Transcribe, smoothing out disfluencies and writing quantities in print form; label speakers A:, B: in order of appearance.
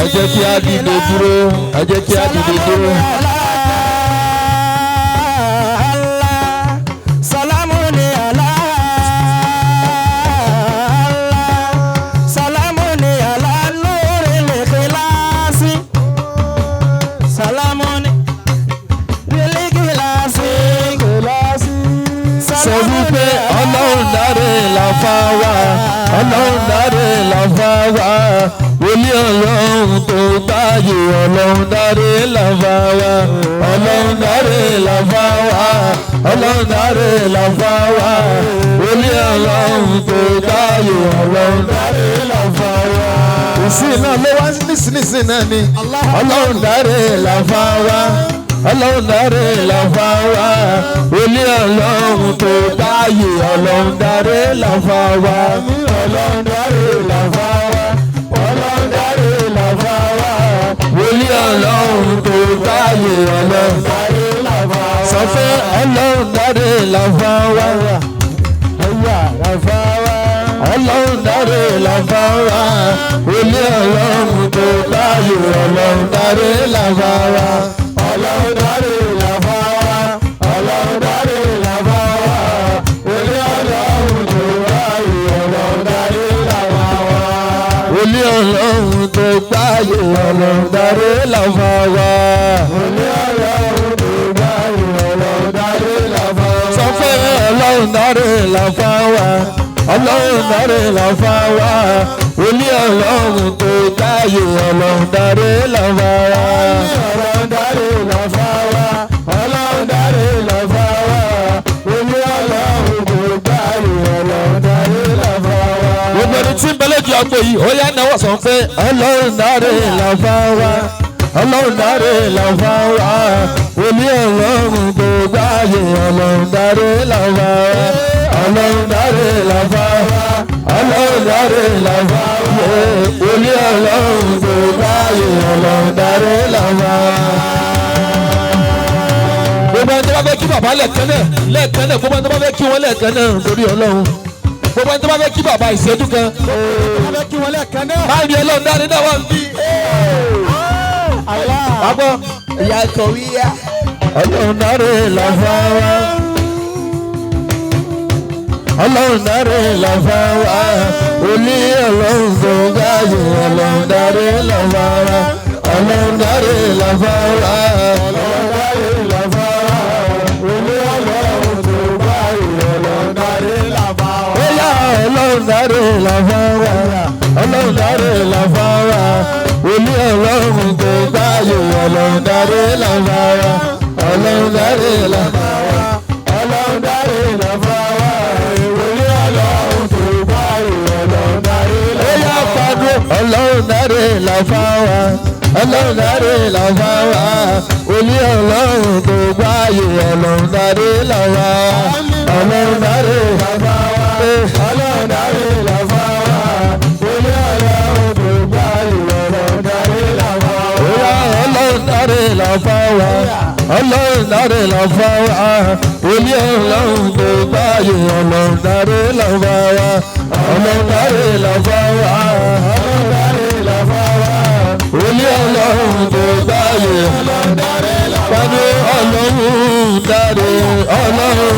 A: ẹ jẹ́ kí á dìde dúró ẹ jẹ́ kí á dìde dúró. sọ wípé ọlọ́run dáre làfà wá ọlọ́run dáre làfà wá wòlíì ọlọ́run tó gbáyé ọlọ́run dáre làfà wá ọlọ́run dáre làfà wá ọlọ́run dáre làfà wá wòlíì ọlọ́run tó gbáyé ọlọ́run dáre làfà wá. ìsìn náà ló wá nísinsìnyí náà ni ọlọ́run dáre làfà wá ọlọ́run dáre làfà wá wòlíì ọlọ́run tó dáyé ọlọ́run dáre làfà wá ọlọ́run dáre làfà wá ọlọ́run dáre làfà wá wòlíì ọlọ́run tó dáyé ọlọ́run dáre làfà wá. sọ fún ọlọ́run dáre làfà wá làfà wá ọlọ́run dáre làfà wá wòlíì ọlọ́run tó dáyé ọlọ́run dáre làfà wá. ọlọ́run dáre làfà wá ọlọ́run dáre làfà wá wòlíì ọlọ́run tó gbáyé ọlọ́run dáre làfà wá. wòlíì ọlọ́run tó gbáyé ọlọ́run dáre làfà wá. wòlíì ọlọ́run tó gbáyé ọlọ́run dáre làfà wá. sọ pé ọlọ́run dáre làfà wá ọlọ́run dáre làfà wá wòlíì ọlọ́run tó gbáyé ọlọ́run dáre làfà wá. ọlọ́run dáre làfà wá ọlọ́run dáre làfà wá wòlíì ọlọ́run tó gbáyé ọlọ́run dáre làfà wá. gbogbo ẹni tí ń bẹ́lẹ̀ ju àgbo yìí ó yá náwó sọ pé ọlọ́run dáre làfà wá ọlọ́run dáre làfà wá wòlíì ọlọ́run tó gbáyé ọlọ́run dáre làfà wá. ọlọ́run dáre làfà wá ọlọ́run dáre làfà wá wòlíì ọlọ́run tó gbáyé ọlọ́run dáre làfà wá. gbogbo ẹni tó bá fẹ́ kí bàbá lẹ́ẹ̀kan náà gbogbo ẹni tó bá fẹ́ kí wọ́n lẹ́ẹ̀kan náà torí ọlọ́run gbogbo ẹni tó bá fẹ́ kí bàbá ìṣẹ́jú kan máa ń rí ọlọ́run dáre náà wà ń bí. àgbọ̀ ìyá kọ̀wé yá ọlọ́run dáre làfà wá ọlọ́run dáre làfà wá wòlíì ọlọ́run tó gbáyé ọlọ́run dáre làfà wá ọlọ́run dáre làfà wá ọlọ́run dáre làfà wá wòlíì ọlọ́run tó gbáyé ọlọ́run dáre làfà wá. bóyá ọlọ́run dáre làfà wá ọlọ́run dáre làfà wá wòlíì ọlọ́run tó gbáyé ọlọ́run dáre làfà wá ọlọ́run dáre làfà wá ọlọ́run dáre làfà wá. ọlọ́run dáre làfà wá ọlọ́run dáre làfà wá wòlíì ọlọ́run tó gbáyé ọlọ́run dáre làfà wá ọlọ́run dáre làfà wá ọlọ́run dáre làfà wá wòlíì ọlọ́run tó gbáyé ọlọ́run dáre làfà wá. ọlọ́run dáre làfà wá ọlọ́run dáre làfà wá wòlíì ọlọ́run tó gbáyé ọlọ́run dáre làfà wá ọlọ́run dáre làfà wá wòlíì ọlọ́run tó gbáyé pàdé ọlọ́run dáre ọlọ́run